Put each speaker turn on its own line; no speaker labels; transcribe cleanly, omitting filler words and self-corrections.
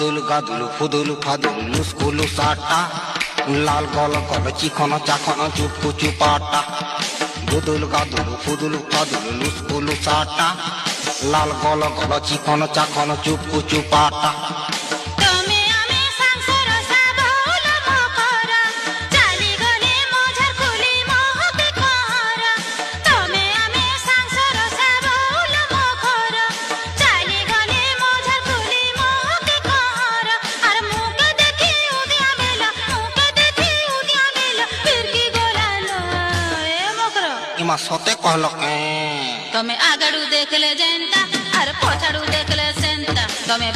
গুদুল গাদুল ফুদুল ফাদুল লুস্কুলু সাটা লাল গল গল চিকন চাকন চুপু চুপাটা গুদুল গাদুল ফুদুল ফাদুল লুস্কুলু সাটা লাল গল গল চিকন চাকন চুপু চুপাটা इमा सोते कहलो
तमे आगड़ू देखले जेंता अरे पछाड़ू देखले सेंता तमे